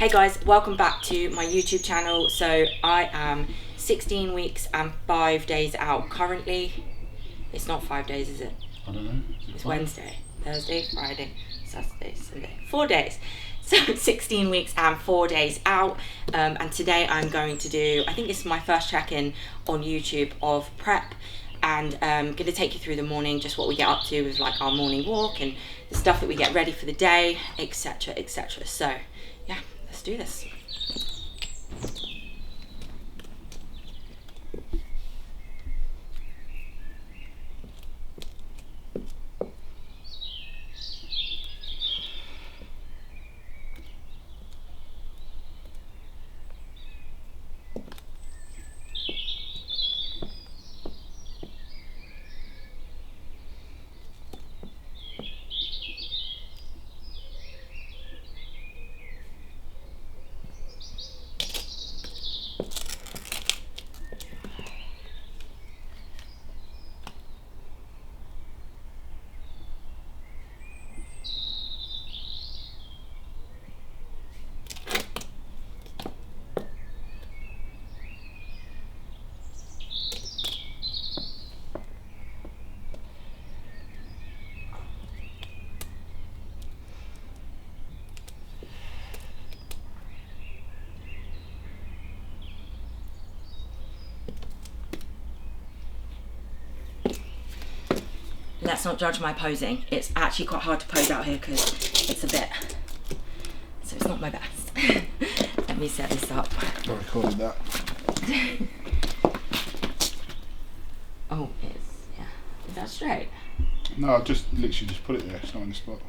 Hey guys, welcome back to my YouTube channel. So I am 16 weeks and 5 days out currently. It's not 5 days, is it? I don't know. It's Wednesday, Thursday, Friday, Saturday, Sunday. 4 days. So 16 weeks and 4 days out. And today I'm going to do, I think this is my first check-in on YouTube of prep. And I'm going to take you through the morning, just what we get up to with like our morning walk and the stuff that we get ready for the day, etc, etc. So yeah, let's do this. Let's not judge my posing. It's actually quite hard to pose out here because it's a bit, so it's not my best. Let me set this up. I recorded that. Oh, it's, yeah. Is that straight? No, I just literally just put it there. It's not on the spot.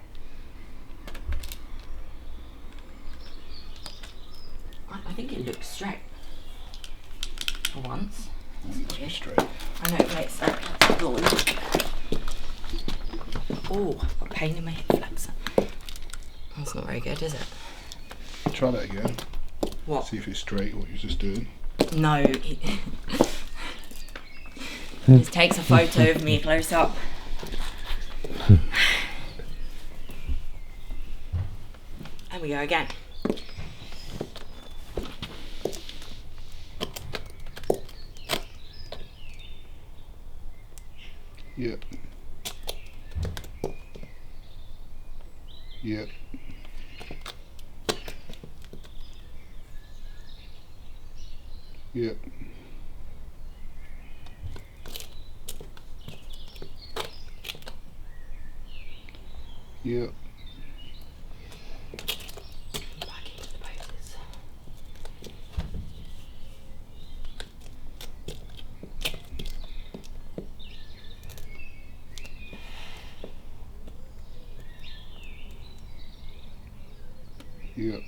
I think it looks straight. For once. It's just straight. I know, wait, so let's have a look. Oh, a pain in my hip flexor. That's not very good, is it? Try that again. What? See if it's straight, what you're just doing. No. He just takes a photo of me close up. And we go again. Yep. Yep. Yep. Yep. Back into the poses. Yep.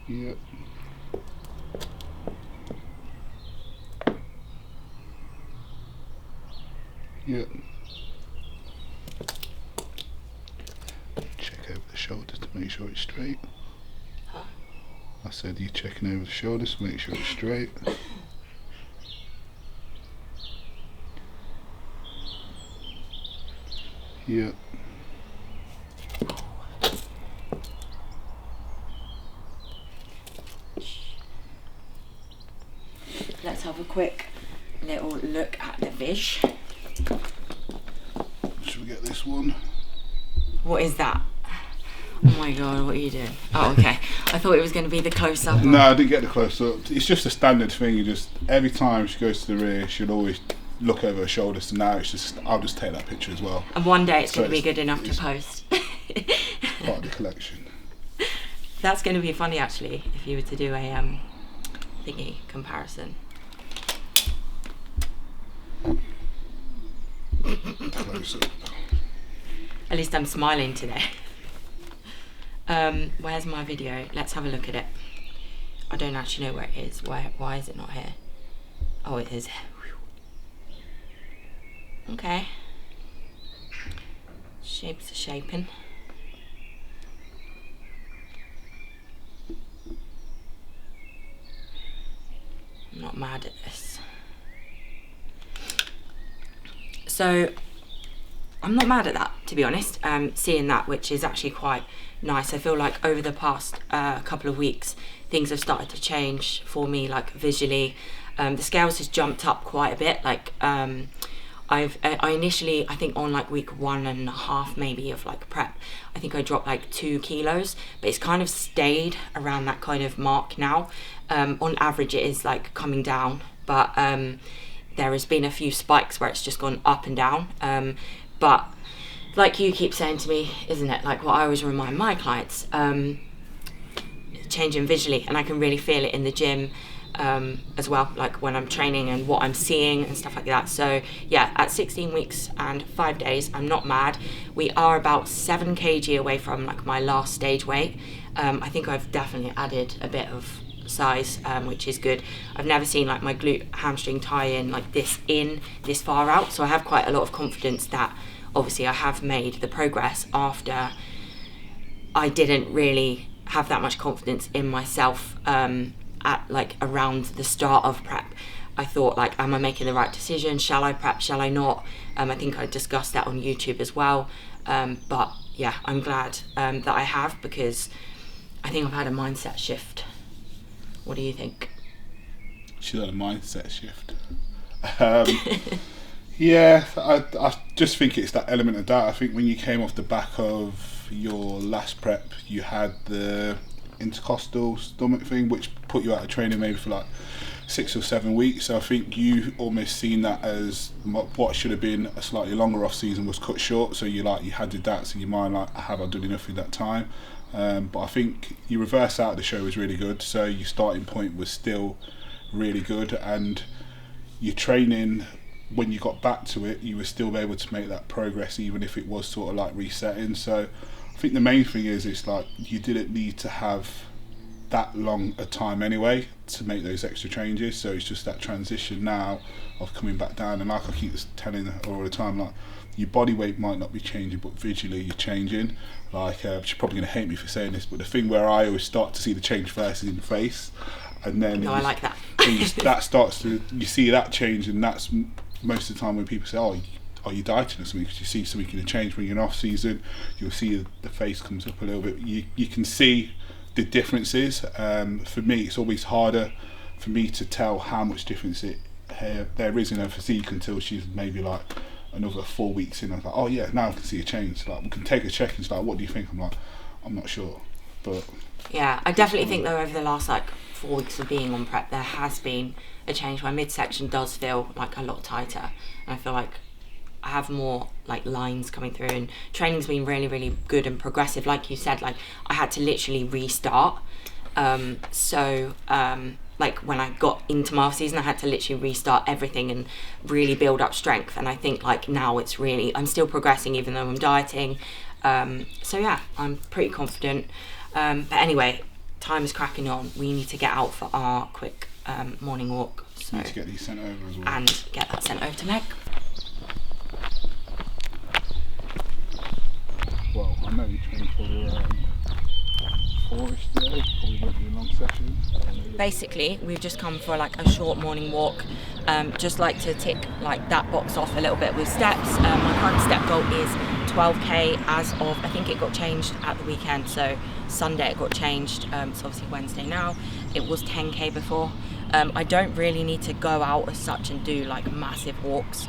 Yep. Yep. Check over the shoulders to make sure it's straight. Huh? I said you're checking over the shoulders to make sure it's straight. Yep. Let's have a quick little look at the vish. Should we get this one? What is that? Oh my god, what are you doing? Oh, okay. I thought it was going to be the close-up. No, I didn't get the close up. It's just a standard thing. You just, every time she goes to the rear, she'll always look over her shoulders. So now it's just, I'll just take that picture as well. And one day it's So going to be good enough to post. Part of the collection. That's going to be funny actually, if you were to do a thingy comparison. Close up. At least I'm smiling today. Where's my video? Let's have a look at it. I don't actually know where it is. Why is it not here? Oh, it is. Okay. Shapes are shaping. I'm not mad at this. So I'm not mad at that, to be honest. Seeing that, which is actually quite nice. I feel like over the past couple of weeks, things have started to change for me, like visually. The scales has jumped up quite a bit. Like I initially, I think on like week 1.5 maybe of like prep, I think I dropped like 2 kilos, but it's kind of stayed around that kind of mark now. On average, it is like coming down, but there has been a few spikes where it's just gone up and down. But like you keep saying to me, isn't it? Like what I always remind my clients, changing visually, and I can really feel it in the gym as well, like when I'm training and what I'm seeing and stuff like that. So yeah, at 16 weeks and 5 days, I'm not mad. We are about 7 kg away from like my last stage weight. I think I've definitely added a bit of size, which is good. I've never seen like my glute hamstring tie in like this far out, so I have quite a lot of confidence that obviously I have made the progress after I didn't really have that much confidence in myself at like around the start of prep. I thought like, am I making the right decision? Shall I prep? Shall I not? I think I discussed that on YouTube as well. But yeah, I'm glad that I have, because I think I've had a mindset shift. What do you think? She's had a mindset shift. Yeah, I just think it's that element of that. I think when you came off the back of your last prep, you had the intercostal stomach thing, which put you out of training maybe for like 6 or 7 weeks. So I think you almost seen that as what should have been a slightly longer off season was cut short. So you had the doubts in your mind, like, have I done enough in that time? But I think your reverse out of the show was really good. So your starting point was still really good, and your training, when you got back to it, you were still able to make that progress, even if it was sort of like resetting. So I think the main thing is, it's like you didn't need to have that long a time anyway to make those extra changes. So it's just that transition now of coming back down. And like I keep telling her all the time, like, your body weight might not be changing, but visually you're changing. Like, she's probably going to hate me for saying this, but the thing where I always start to see the change first is in the face, and then I like that. that starts to, you see that change, and that's most of the time when people say, "Oh, are you dieting or something?" Because you see something going to change when you're in off season. You'll see the face comes up a little bit. You can see the differences. For me, it's always harder for me to tell how much difference there is in her physique until she's maybe like another 4 weeks in. I'm like, oh yeah, now I can see a change. Like, we can take a check and it's like, what do you think? I'm like, I'm not sure. But yeah, I definitely think though over the last like 4 weeks of being on prep, there has been a change. My midsection does feel like a lot tighter, and I feel like I have more like lines coming through, and training's been really, really good and progressive. Like you said, like I had to literally restart. Like when I got into my off season, I had to literally restart everything and really build up strength. And I think like now it's really, I'm still progressing even though I'm dieting. So yeah, I'm pretty confident. But anyway, time is cracking on. We need to get out for our quick morning walk. So, need to get these sent over as well. And get that sent over to Meg. Well, I know you trained for 4ish today, probably won't be a long session. Basically, we've just come for like a short morning walk. Just like to tick like that box off a little bit with steps. My current step goal is 12k as of, I think it got changed at the weekend, so Sunday it got changed, so obviously Wednesday now. It was 10k before. I don't really need to go out as such and do like massive walks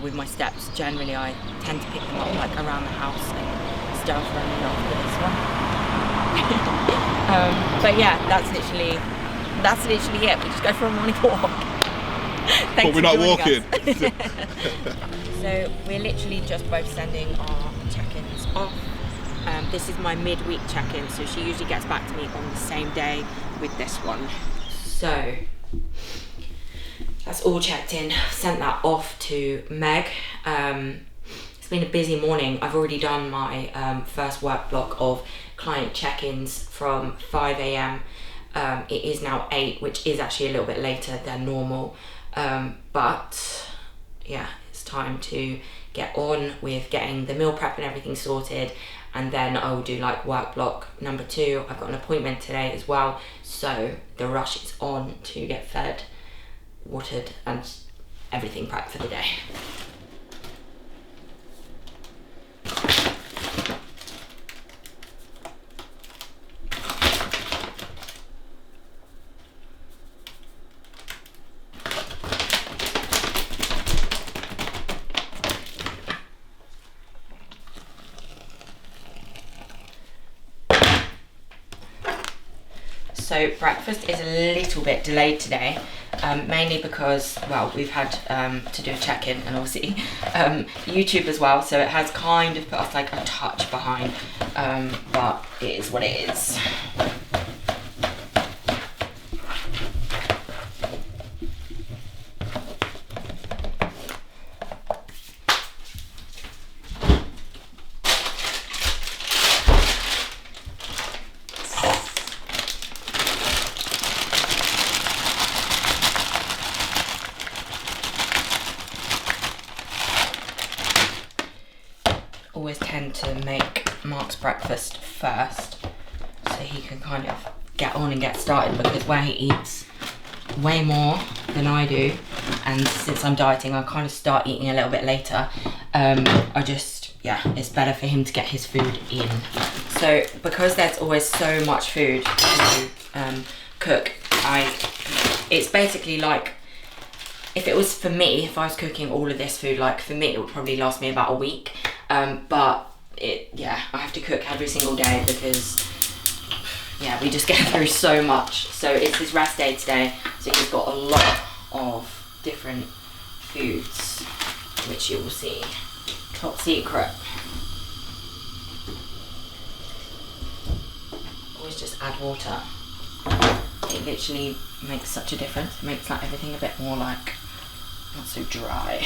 with my steps. Generally I tend to pick them up like around the house and stuff, and not for this one. But yeah, that's literally it. We just go for a morning walk. But we're not walking. So we're literally just both sending our check-ins off. This is my midweek check-in, so she usually gets back to me on the same day with this one. So that's all checked in. Sent that off to Meg. It's been a busy morning. I've already done my first work block of client check-ins from 5 a.m. It is now 8, which is actually a little bit later than normal. But yeah, it's time to get on with getting the meal prep and everything sorted, and then I will do like work block number 2. I've got an appointment today as well, so the rush is on to get fed, watered, and everything prepped for the day. So breakfast is a little bit delayed today, mainly because, well, we've had to do a check-in and obviously YouTube as well, so it has kind of put us like a touch behind, but it is what it is. Always tend to make Mark's breakfast first so he can kind of get on and get started, because where he eats way more than I do, and since I'm dieting I kind of start eating a little bit later, it's better for him to get his food in. So because there's always so much food to cook, it's basically like, if it was for me, if I was cooking all of this food, like for me it would probably last me about a week. But I have to cook every single day because, we just get through so much. So it's his rest day today, so he's got a lot of different foods, which you will see. Top secret. Always just add water. It literally makes such a difference. It makes like everything a bit more like, not so dry.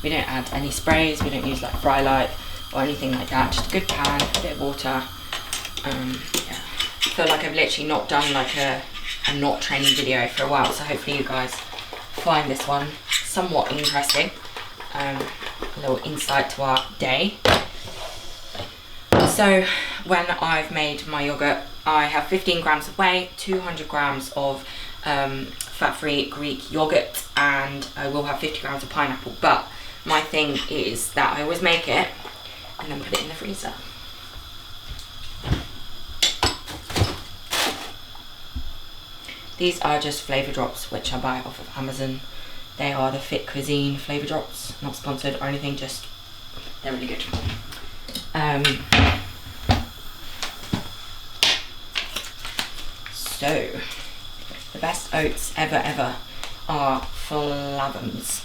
We don't add any sprays, we don't use like fry light or anything like that, just a good pan, a bit of water. I feel like I've literally not done like a not training video for a while, so hopefully you guys find this one somewhat interesting. A little insight to our day. So when I've made my yogurt, I have 15 grams of whey, 200 grams of fat-free Greek yogurt, and I will have 50 grams of pineapple. But my thing is that I always make it and then put it in the freezer. These are just flavour drops which I buy off of Amazon. They are the Fit Cuisine flavour drops, not sponsored or anything, just they're really good. So the best oats ever are Flavins,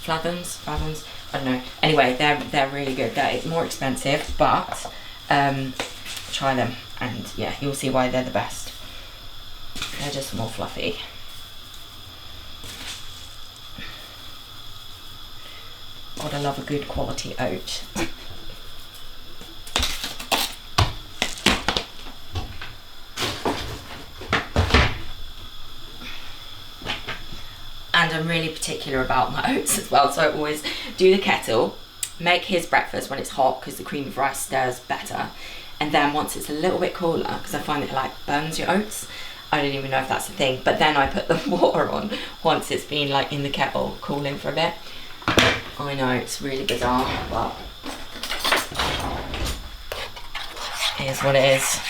I don't know. Anyway, they're really good. They're more expensive, but try them, and you'll see why they're the best. They're just more fluffy. God, I love a good quality oat. And I'm really particular about my oats as well, so I always do the kettle, make his breakfast when it's hot because the cream of rice stirs better, and then once it's a little bit cooler, because I find it like burns your oats, I don't even know if that's a thing, but then I put the water on once it's been like in the kettle cooling for a bit. I know, it's really bizarre, but it is what it is.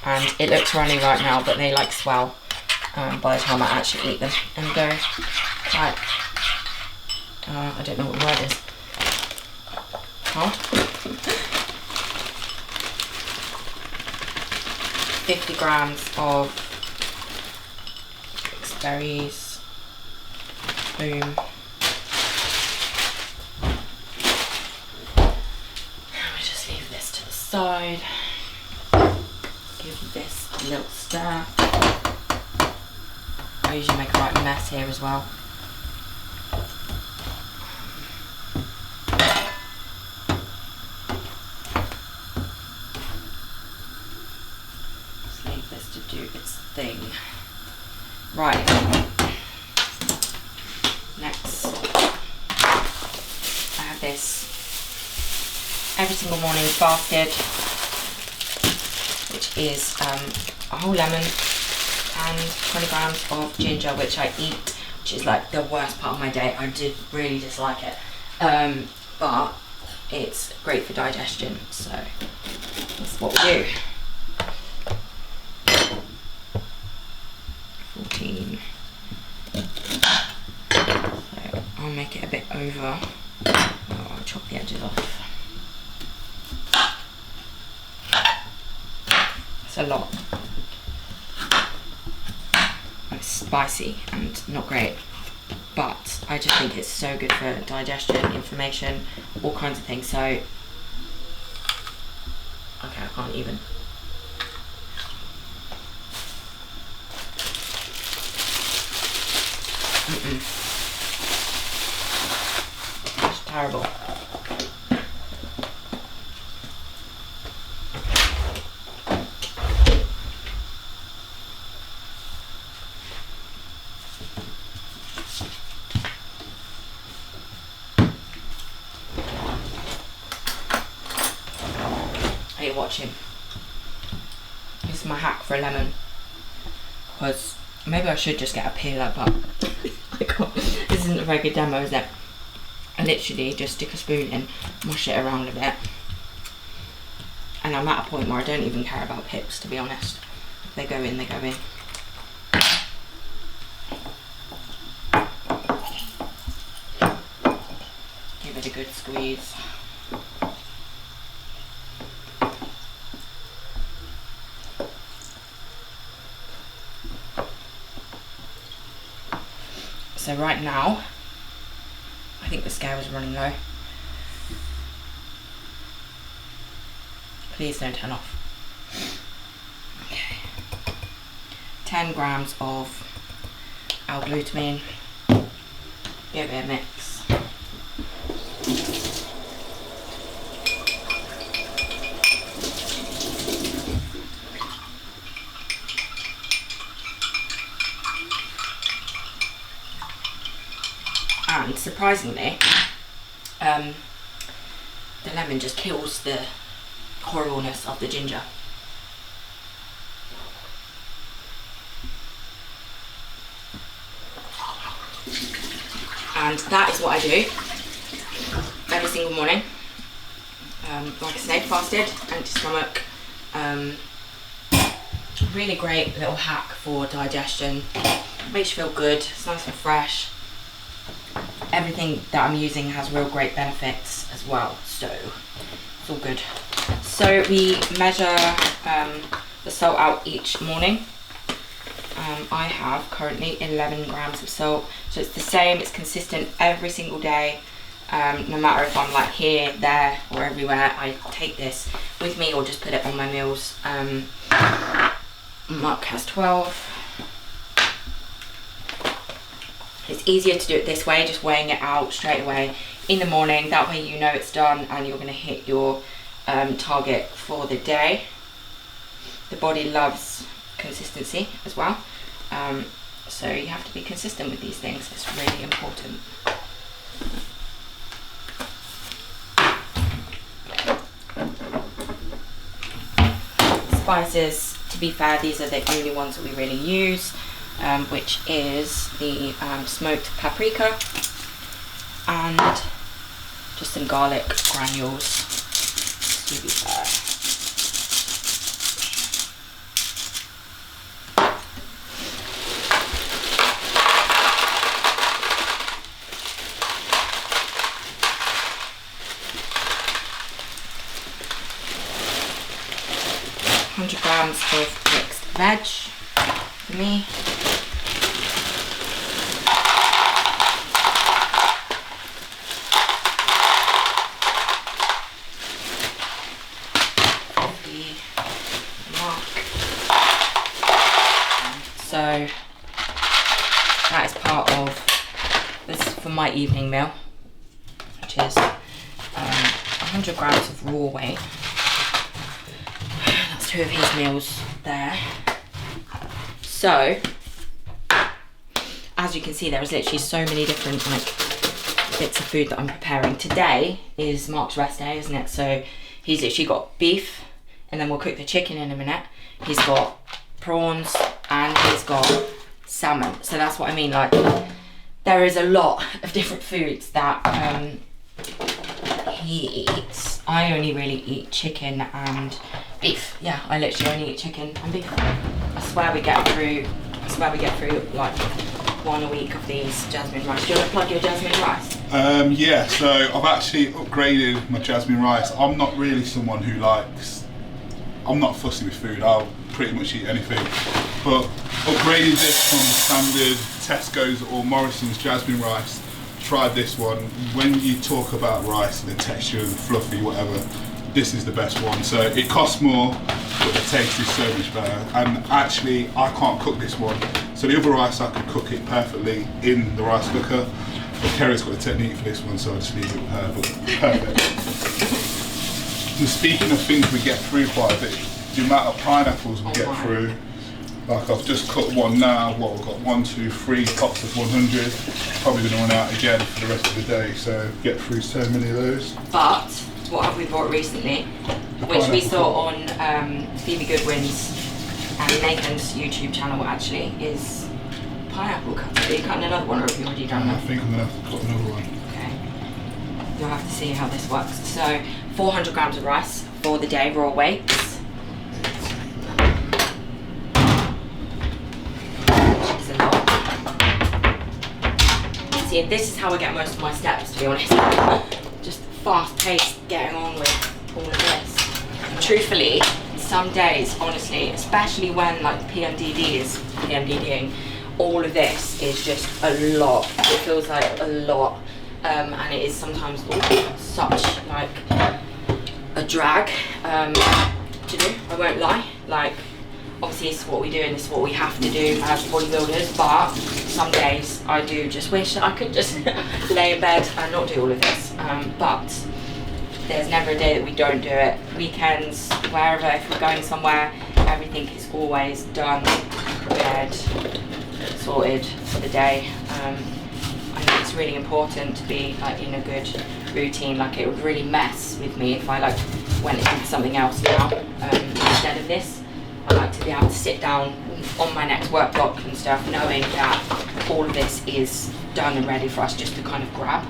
And it looks runny right now, but they like swell by the time I actually eat them and go like, I don't know what the word is. Hard? 50 grams of mixed berries. Boom. We just leave this to the side. Give this a little stir. I usually make a right mess here as well. Just leave this to do its thing. Right. Next, I have this every single morning fasted, which is a whole lemon and 20 grams of ginger, which I eat, which is like the worst part of my day. I did really dislike it, but it's great for digestion, so that's what we do. 14. So I'll make it a bit over. Oh, I'll chop the edges off. It's a lot. It's spicy and not great, but I just think it's so good for digestion, inflammation, all kinds of things. So, okay, I can't even. It's terrible. Hey, watch him. This is my hack for a lemon. Because maybe I should just get a peeler, but I can't. This isn't a very good demo, is it? I literally just stick a spoon in, mush it around a bit, and I'm at a point where I don't even care about pips, to be honest. They go in, they go in. Give it a good squeeze. So right now, I think the scale is running low. Please don't turn off. Okay. 10 grams of L-glutamine. Give it a mix. And surprisingly, the lemon just kills the horribleness of the ginger. And that is what I do every single morning. Like I said, fasted, empty stomach. Really great little hack for digestion. Makes you feel good, it's nice and fresh. Everything that I'm using has real great benefits as well, so it's all good. So we measure the salt out each morning. I have currently 11 grams of salt, so it's the same, it's consistent every single day. No matter if I'm like here, there or everywhere, I take this with me or just put it on my meals. Mark has 12. It's easier to do it this way, just weighing it out straight away in the morning. That way you know it's done and you're going to hit your target for the day. The body loves consistency as well. So you have to be consistent with these things. It's really important. Spices, to be fair, these are the only ones that we really use. Which is the smoked paprika and just some garlic granules to be fair. 100 grams of mixed veg for me. So that is part of this for my evening meal, which is 100 grams of raw weight. That's 2 of his meals there. So as you can see, there is literally so many different bits of food that I'm preparing. Today is Mark's rest day, isn't it? So he's literally got beef, and then we'll cook the chicken in a minute. He's got prawns and he's got salmon. So that's what I mean, like there is a lot of different foods that he eats. I only really eat chicken and beef. Yeah, I literally only eat chicken and beef. I swear we get through like 1 a week of these jasmine rice. Do you want to plug your jasmine rice? Yeah, so I've actually upgraded my jasmine rice. I'm not really someone who likes, I'm not fussy with food. I'll pretty much eat anything. But upgrading this from the standard Tesco's or Morrison's jasmine rice, tried this one. When you talk about rice and the texture and fluffy, whatever, this is the best one. So it costs more, but the taste is so much better. And actually, I can't cook this one. So the other rice, I could cook it perfectly in the rice cooker. But Kerry's got a technique for this one, so I'll just leave it with her. But perfect. And speaking of things we get through quite a bit, the amount of pineapples we get through. Like I've just cut one now. What we've got 1, 2, 3 pots of 100. Probably going to run out again for the rest of the day. So get through so many of those. But what have we bought recently, which we saw on Phoebe Goodwin's and Nathan's YouTube channel actually, is pineapple cutter. Are you cutting another one, or have you already done that? I think I'm going to have to cut another one. Okay. You'll have to see how this works. So 400 grams of rice for the day, raw weights. Which is a lot. See, this is how I get most of my steps, to be honest. Just fast paced getting on with all of this. Truthfully, some days, honestly, especially when like PMDDing, all of this is just a lot. It feels like a lot, and it is sometimes such like a drag to do. I won't lie. Like, obviously, this is what we do and this is what we have to do as bodybuilders. But some days I do just wish that I could just lay in bed and not do all of this. But there's never a day that we don't do it. Weekends, wherever, if we're going somewhere, everything is always done, prepared, sorted for the day. I think it's really important to be like in a good routine. Like, it would really mess with me if I like went and did something else now instead of this. I like to be able to sit down on my next work block and stuff, knowing that all of this is done and ready for us just to kind of grab.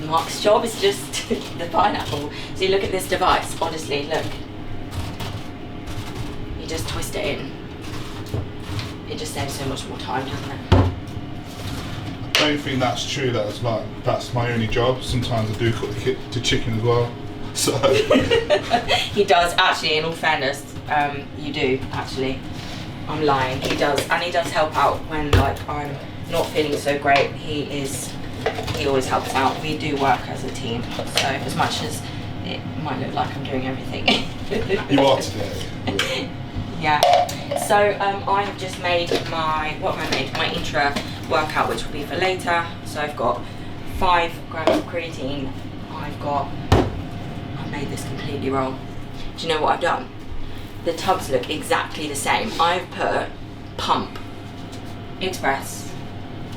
Mark's job is just the pineapple. So you look at this device, honestly, look. You just twist it in. It just saves so much more time, doesn't it? I don't think that's true. That's my only job. Sometimes I do cook the chicken as well. So he does, actually, in all fairness, you do actually. I'm lying. He does, and he does help out when like I'm not feeling so great. He always helps out. We do work as a team. So as much as it might look like I'm doing everything. You are today. Yeah. So I have just made my intra-workout, which will be for later. So I've got 5 grams of creatine. I've made this completely wrong. Do you know what I've done? The tubs look exactly the same. I've put pump express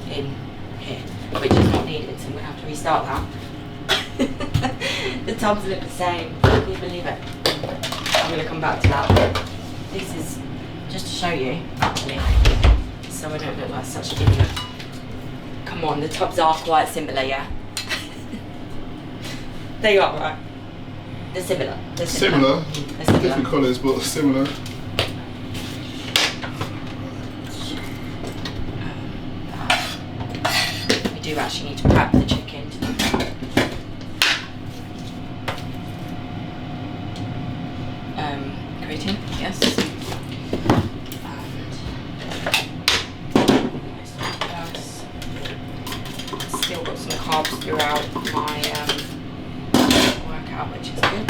in here, which is not needed, so I'm going to have to restart that. The tubs look the same. Can you believe it? I'm going to come back to that. This is just to show you, actually, so I don't look like such an idiot. Come on, the tubs are quite similar, yeah? They are, right? They're similar. They're similar. They're similar. Different colours, but similar. We do actually need to prep the chicken to do that. Creatine, yes. Still got some carbs throughout my workout, which is good.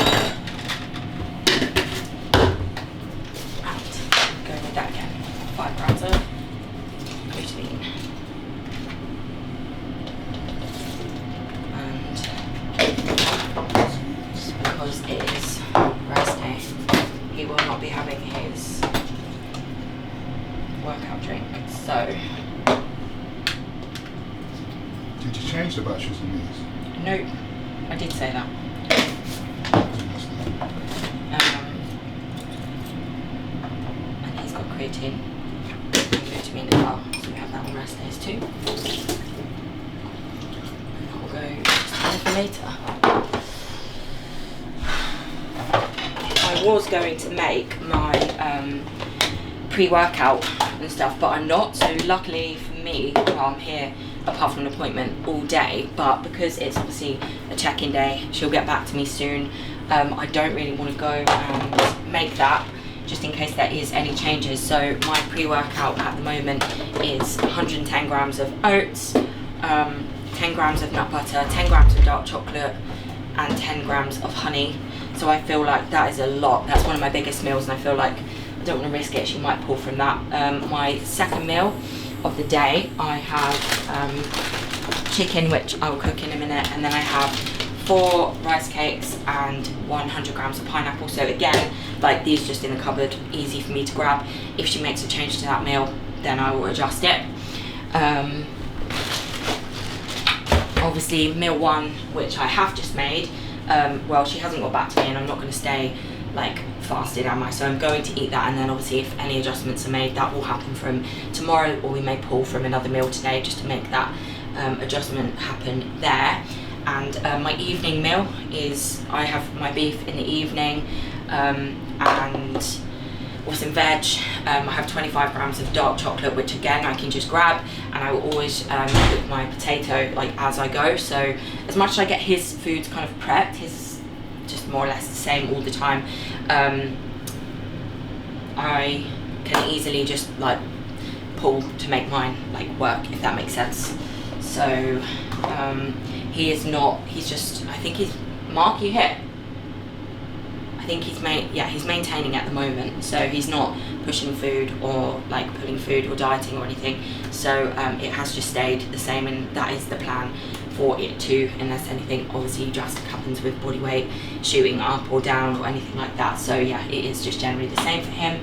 And go with that again. 5 grams of creatine. And because it is rest day, he will not be having his workout drink. So Did you change the batteries on these? nope, I did say that. And he's got creatine and glutamine as well, so we have that on rest days too. And that will go just a little later. I was going to make my pre-workout and stuff, but I'm not, so luckily for me, while I'm here apart from an appointment all day, but because it's obviously a check-in day, she'll get back to me soon. I don't really want to go and make that, just in case there is any changes. So my pre-workout at the moment is 110 grams of oats, 10 grams of nut butter, 10 grams of dark chocolate, and 10 grams of honey. So I feel like that is a lot. That's one of my biggest meals, and I feel like I don't want to risk it. She might pull from that. My second meal of the day, I have chicken, which I will cook in a minute, and then I have 4 rice cakes and 100 grams of pineapple. So again, like, these just in the cupboard, easy for me to grab. If she makes a change to that meal, then I will adjust it. Obviously meal 1, which I have just made, well, she hasn't got back to me, and I'm not going to stay like fasted, am I? So I'm going to eat that, and then obviously if any adjustments are made, that will happen from tomorrow, or we may pull from another meal today just to make that adjustment happen there. And my evening meal is, I have my beef in the evening, and or some veg. I have 25 grams of dark chocolate, which again I can just grab, and I will always cook my potato like as I go. So as much as I get his foods kind of prepped, his just more or less the same all the time, I can easily just like pull to make mine like work, if that makes sense. So he is not, he's just, I think he's, Mark, you hit? I think he's he's maintaining at the moment, so he's not pushing food or like pulling food or dieting or anything. So it has just stayed the same, and that is the plan for it too, unless anything obviously drastic happens with body weight shooting up or down or anything like that. So yeah, it is just generally the same for him.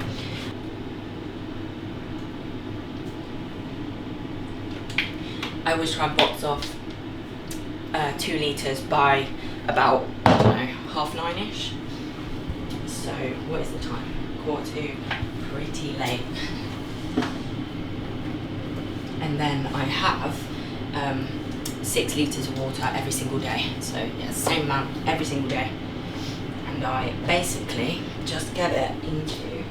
I always try and box off 2 litres by about, I don't know, 9:30ish. So what is the time? 1:45, pretty late. And then I have 6 litres of water every single day. So yeah, same amount every single day. And I basically just get it into,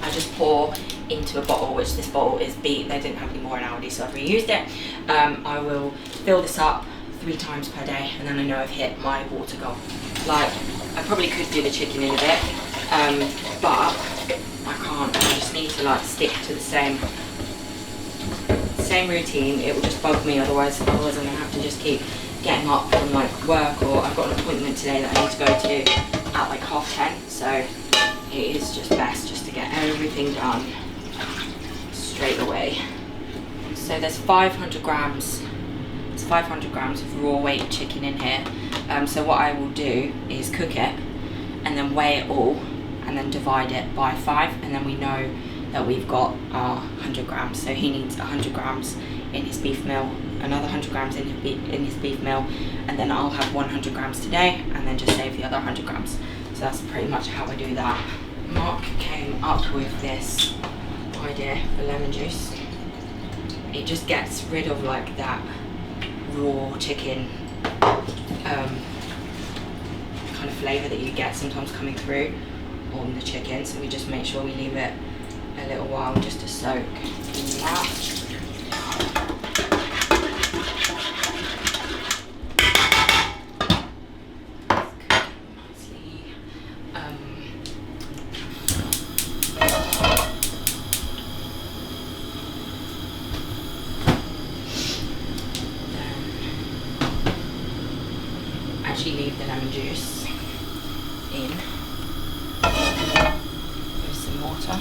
I just pour into a bottle, which this bottle is beat. They didn't have any more in Aldi, so I've reused it. I will fill this up 3 times per day, and then I know I've hit my water goal. Like, I probably could do the chicken in a bit, but I can't. I just need to like stick to the same routine. It will just bug me otherwise. I'm gonna have to just keep getting up from like work, or I've got an appointment today that I need to go to at like 10:30. So it is just best just to get everything done straight away. So there's 500 grams. It's 500 grams of raw weight chicken in here. So what I will do is cook it and then weigh it all and then divide it by 5, and then we know that we've got our 100 grams. So he needs 100 grams in his beef meal, another 100 grams in his beef meal, and then I'll have 100 grams today and then just save the other 100 grams. So that's pretty much how I do that. Mark came up with this idea for lemon juice. It just gets rid of like that raw chicken kind of flavour that you get sometimes coming through on the chicken. So we just make sure we leave it a little while just to soak in that. Leave the lemon juice in. There's some water.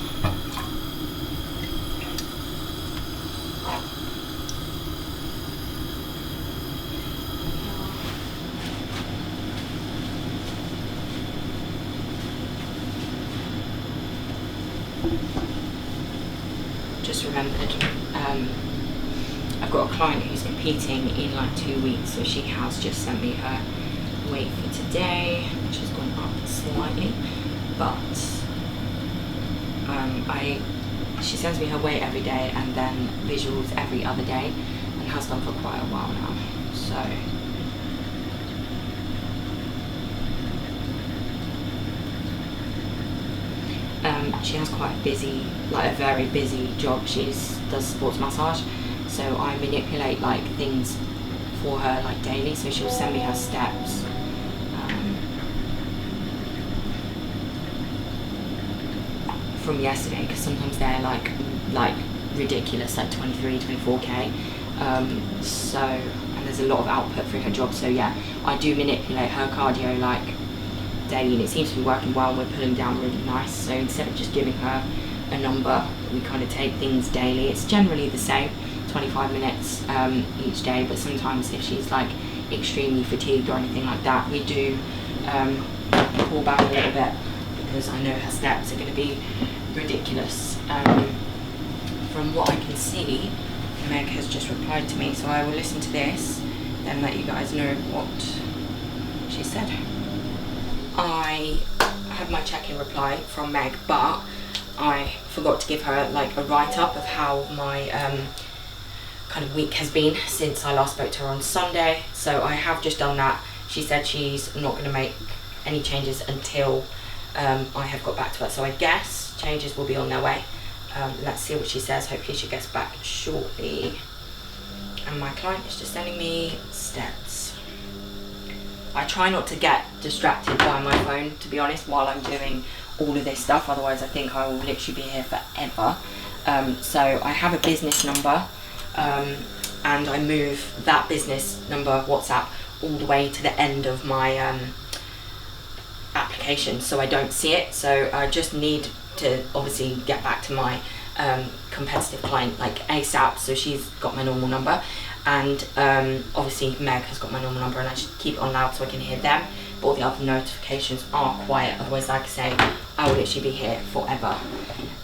Just remembered, I've got a client who's competing in like 2 weeks, so she has just sent me her weight for today, which has gone up slightly, but she sends me her weight every day and then visuals every other day, and has done for quite a while now. So She has quite a busy, like a very busy job. She does sports massage, so I manipulate like things for her like daily. So she'll send me her steps. From yesterday, because sometimes they're like ridiculous, like 23, 24k. So, and there's a lot of output through her job. So yeah, I do manipulate her cardio like daily, and it seems to be working well. We're pulling down really nice. So instead of just giving her a number, we kind of take things daily. It's generally the same, 25 minutes each day. But sometimes if she's like extremely fatigued or anything like that, we do pull back a little bit, because I know her steps are going to be ridiculous. From what I can see, Meg has just replied to me, so I will listen to this and let you guys know what she said. I had my check-in reply from Meg, but I forgot to give her like a write-up of how my kind of week has been since I last spoke to her on Sunday. So I have just done that. She said she's not going to make any changes until I have got back to her. So I guess changes will be on their way. Let's see what she says. Hopefully she gets back shortly. And my client is just sending me steps. I try not to get distracted by my phone, to be honest, while I'm doing all of this stuff. Otherwise I think I will literally be here forever. So I have a business number, and I move that business number WhatsApp all the way to the end of my application, so I don't see it. So I just need to obviously get back to my competitive client like ASAP. So she's got my normal number, and obviously Meg has got my normal number, and I should keep it on loud so I can hear them, but all the other notifications are quiet. Otherwise, like I say, I will literally be here forever.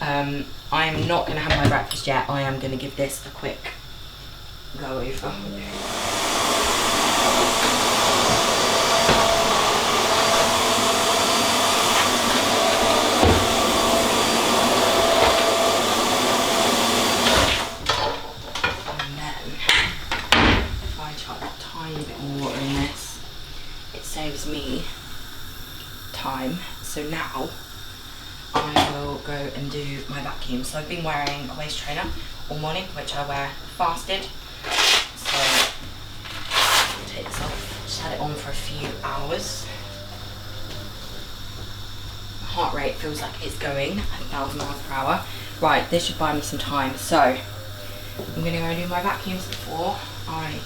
I am not going to have my breakfast yet. I am going to give this a quick go over. Saves me time. So now I will go and do my vacuum. So I've been wearing a waist trainer all morning, which I wear fasted. So I'll take this off. Just had it on for a few hours. My heart rate feels like it's going 1,000 miles per hour. Right, this should buy me some time. So I'm gonna go do my vacuums before I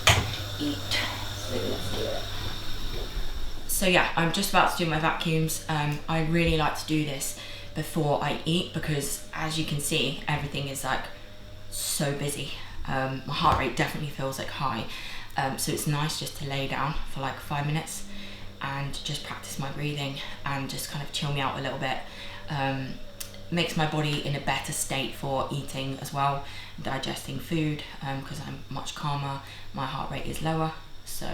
eat. So let's do it. So yeah, I'm just about to do my vacuums. I really like to do this before I eat, because as you can see, everything is like so busy. My heart rate definitely feels like high. So it's nice just to lay down for like 5 minutes and just practice my breathing and just kind of chill me out a little bit. Makes my body in a better state for eating as well, digesting food, because I'm much calmer, my heart rate is lower. So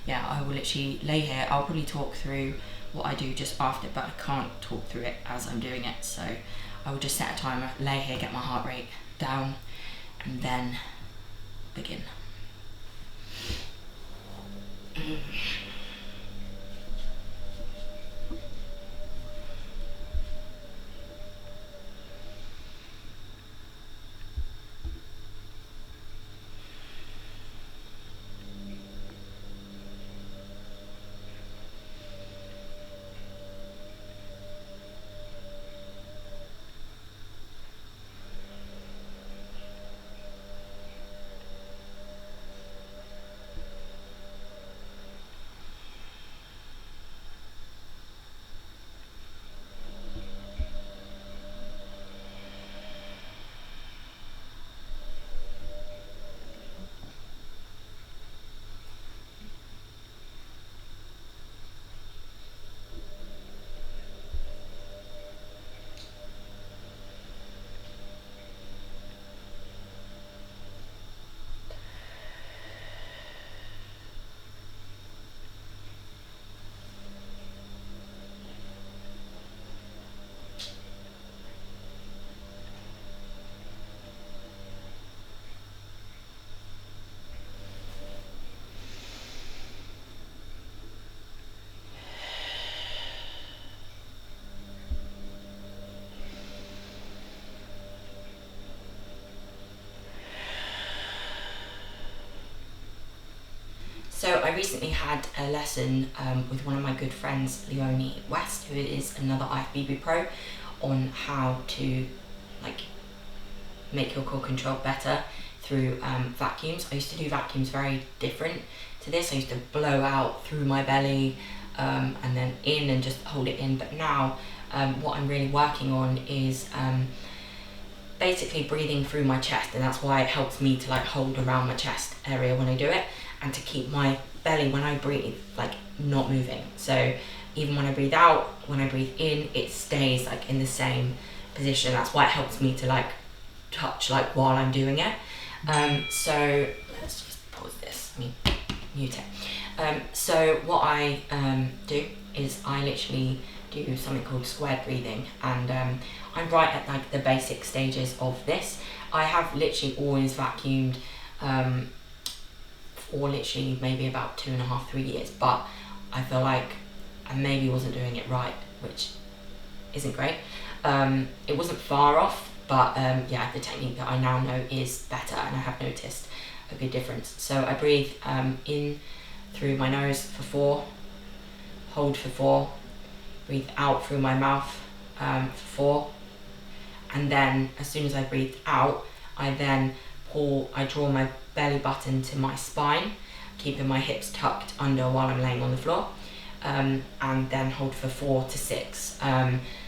yeah, I will literally lay here. I'll probably talk through what I do just after, but I can't talk through it as I'm doing it. So I will just set a timer, lay here, get my heart rate down, and then begin. So I recently had a lesson with one of my good friends, Leonie West, who is another IFBB pro, on how to like make your core control better through vacuums. I used to do vacuums very different to this. I used to blow out through my belly and then in and just hold it in. But now what I'm really working on is basically breathing through my chest, and that's why it helps me to like hold around my chest area when I do it, and to keep my belly when I breathe like not moving. So even when I breathe out, when I breathe in, it stays like in the same position. That's why it helps me to like touch like while I'm doing it. So let's just pause this, mute it. So what I do is I literally do something called squared breathing, and I'm right at like the basic stages of this. I have literally always vacuumed for literally maybe about 2.5, 3 years, but I feel like I maybe wasn't doing it right, which isn't great. It wasn't far off, but yeah, the technique that I now know is better, and I have noticed a good difference. So I breathe in through my nose for 4, hold for 4, breathe out through my mouth for 4, and then as soon as I breathe out, I draw my belly button to my spine, keeping my hips tucked under while I'm laying on the floor, and then hold for 4 to 6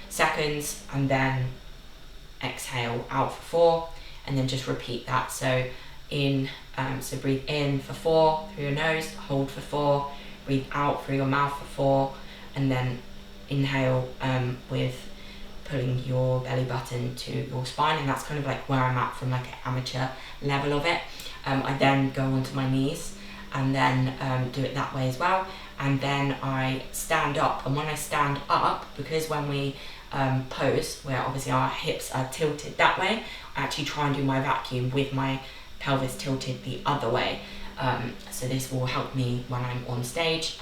seconds, and then exhale out for 4, and then just repeat that. So in, so breathe in for 4 through your nose, hold for 4, breathe out through your mouth for 4, and then inhale with pulling your belly button to your spine, and that's kind of like where I'm at from like an amateur level of it. I then go onto my knees and then do it that way as well, and then I stand up, and when I stand up, because when we pose, where obviously our hips are tilted that way, I actually try and do my vacuum with my pelvis tilted the other way. So this will help me when I'm on stage.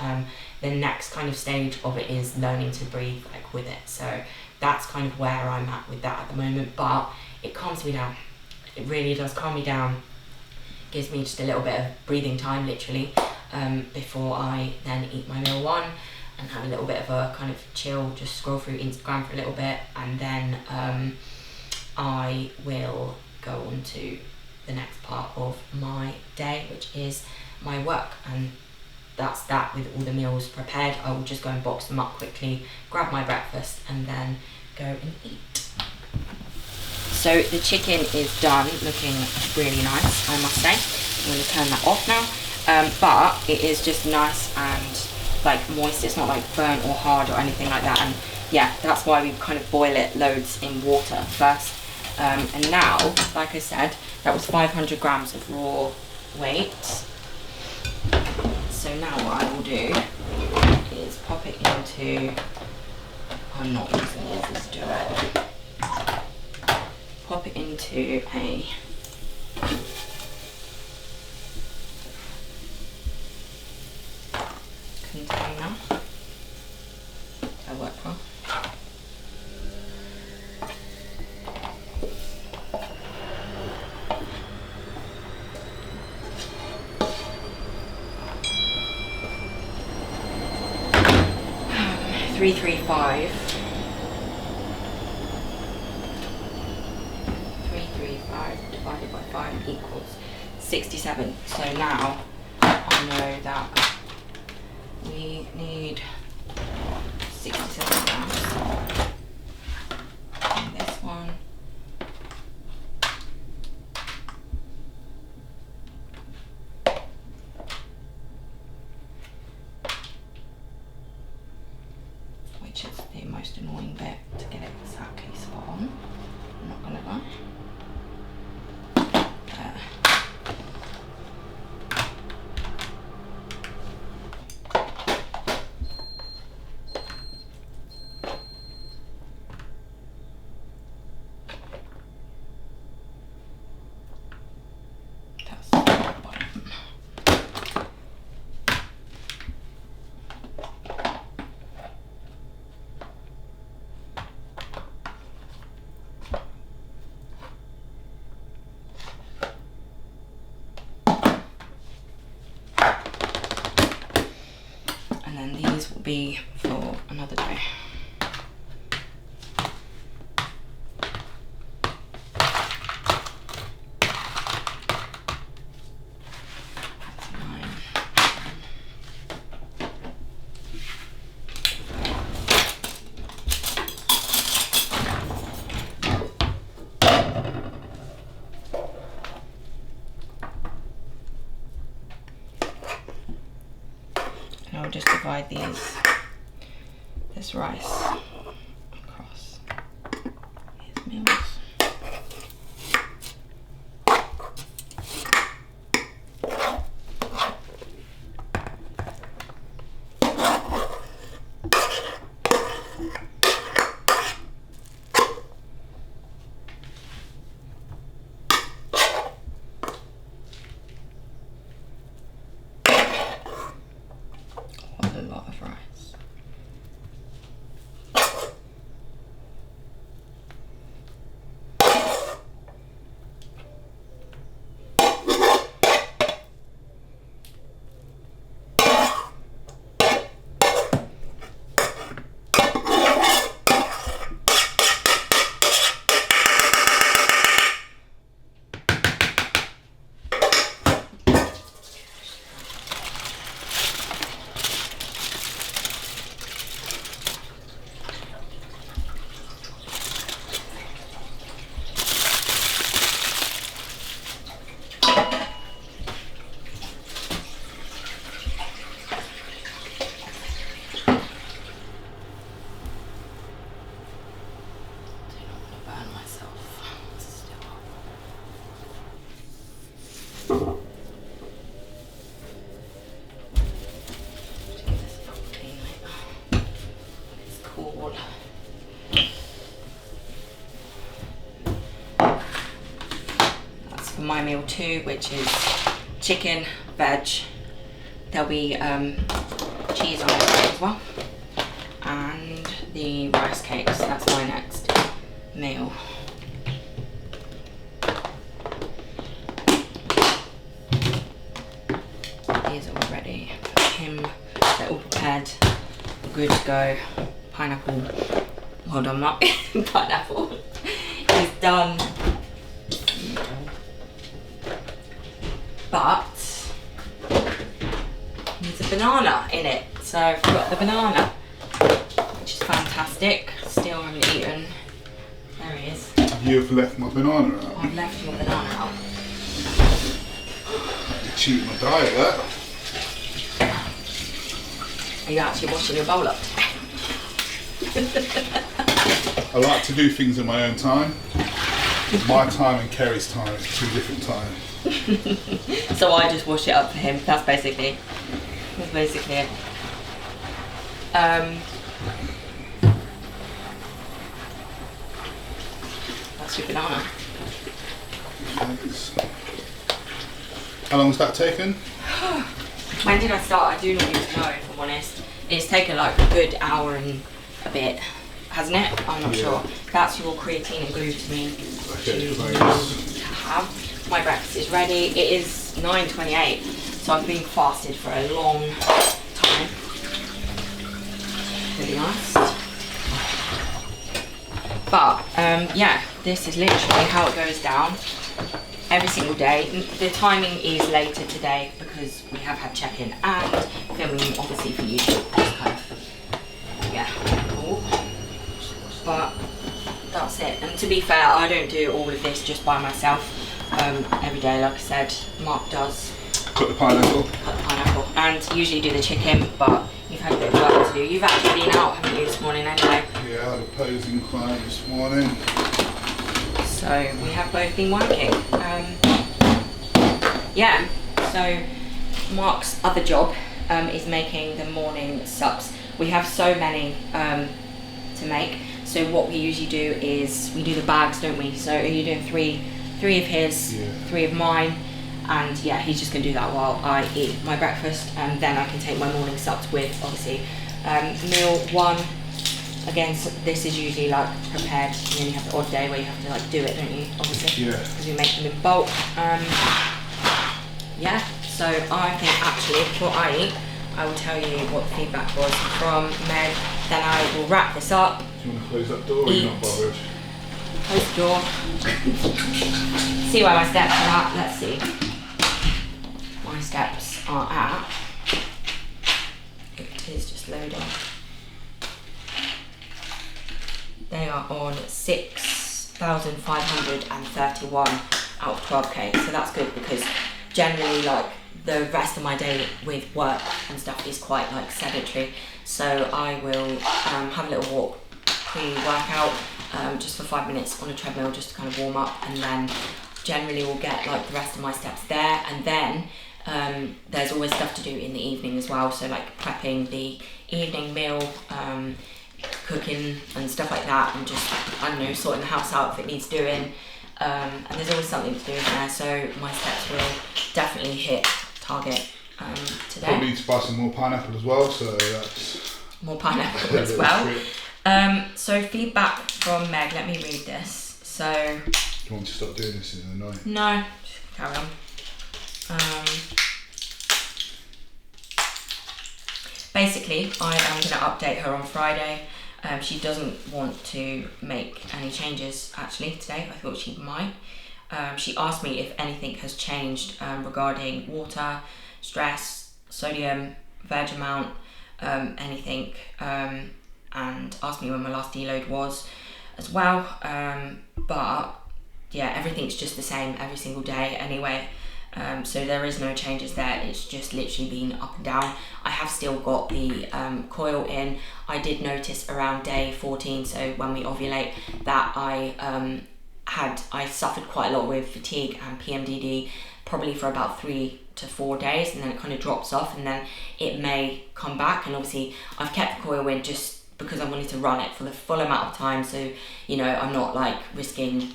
The next kind of stage of it is learning to breathe like with it. So that's kind of where I'm at with that at the moment, but it calms me down. It really does calm me down. Gives me just a little bit of breathing time, literally, before I then eat my meal one and have a little bit of a kind of chill, just scroll through Instagram for a little bit, and then I will go on to the next part of my day, which is my work, and that's that with all the meals prepared. I will just go and box them up quickly, grab my breakfast, and then go and eat. So the chicken is done, looking really nice, I must say. I'm going to turn that off now, but it is just nice and like moist. It's not like burnt or hard or anything like that, and yeah, that's why we kind of boil it loads in water first. And now, like I said, that was 500 grams of raw weight. So now what I will do is pop it into, I'm not using this to do it, pop it into a container. That worked well. $335 divided by 5 equals 67. So now I know that we need 67 grams. And this one. Which is the most annoying bit to get it exactly spot on. I'm not gonna lie. That's the bottom. be for another day. I'll just divide this rice across his meals. A lot of rice. That's for my meal 2, which is chicken, veg. There'll be cheese on it as well, and the rice cakes. That's my next meal. These are all ready. Him, they're all prepared, good to go. Pineapple, well done, Mark. Pineapple is done, but needs a banana in it. So I've got the banana, which is fantastic. Still haven't eaten. There he is. You've left my banana out. I've left your banana out. You cheat my diet, that. Are you actually washing your bowl up? I like to do things in my own time. My time and Kerry's time is 2 different times. So I just wash it up for him. That's basically it. That's your banana. Thanks. How long's that taken? When did I start? I do not even know, if I'm honest. It's taken like a good hour and a bit, hasn't it? I'm not sure. That's your creatine and glutamine to have. My breakfast is ready. It is 9:28, so I've been fasted for a long time. Really nice. But yeah, this is literally how it goes down every single day. The timing is later today because we have had check-in and filming obviously for YouTube. Just kind of, yeah, cool. But that's it. And to be fair, I don't do all of this just by myself every day. Like I said, Mark does Cut the pineapple. And usually do the chicken, but you've had a bit of work to do. You've actually been out, haven't you, this morning anyway? Yeah, I had a posing client this morning. So we have both been working. Yeah, so Mark's other job is making the morning subs. We have so many to make. So what we usually do is we do the bags, don't we? So you're doing three of his, Yeah. 3 of mine, and yeah, he's just gonna do that while I eat my breakfast, and then I can take my morning subs with obviously meal 1. Again, so this is usually like prepared. You only have the odd day where you have to like do it, don't you? Obviously, Yeah. because we make them in bulk. Yeah. So I think actually before I eat, I will tell you what the feedback was from Meg. Then I will wrap this up. Do you want to close that door or are you not bothered? Close the door. See where my steps are at. Let's see. My steps are at. It is just loading. They are on 6,531 out of 12k. So that's good because generally, like, the rest of my day with work and stuff is quite like sedentary. So I will have a little walk pre-workout, just for 5 minutes on a treadmill, just to kind of warm up, and then generally we'll get like the rest of my steps there. And then there's always stuff to do in the evening as well, so like prepping the evening meal, cooking and stuff like that, and just, I don't know, sorting the house out if it needs doing, and there's always something to do in there, so my steps will definitely hit target today. Probably need to buy some more pineapple as well, so that's... More pineapple as well. So feedback from Meg, let me read this. So... Do you want to stop doing this in the night? No, carry on. Basically, I am going to update her on Friday. She doesn't want to make any changes actually today. I thought she might. She asked me if anything has changed regarding water, stress, sodium, veg amount, anything, and asked me when my last deload was as well. But yeah, everything's just the same every single day anyway. So there is no changes there. It's just literally been up and down. I have still got the coil in. I did notice around day 14, so when we ovulate, that I suffered quite a lot with fatigue and PMDD, probably for about 3 to 4 days, and then it kind of drops off, and then it may come back. And obviously I've kept the coil in just because I wanted to run it for the full amount of time, so you know, I'm not like risking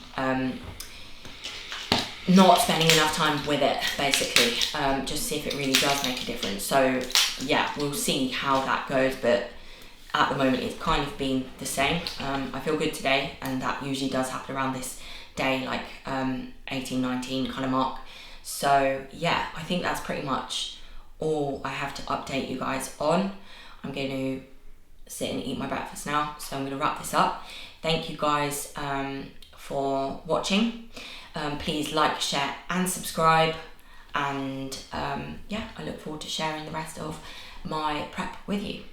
not spending enough time with it, basically, just see if it really does make a difference. So yeah, we'll see how that goes, but at the moment it's kind of been the same. I feel good today, and that usually does happen around this day, like 18, 19 kind of mark. So yeah, I think that's pretty much all I have to update you guys on. I'm going to sit and eat my breakfast now, so I'm going to wrap this up. Thank you guys for watching. Please like, share and subscribe, and yeah, I look forward to sharing the rest of my prep with you.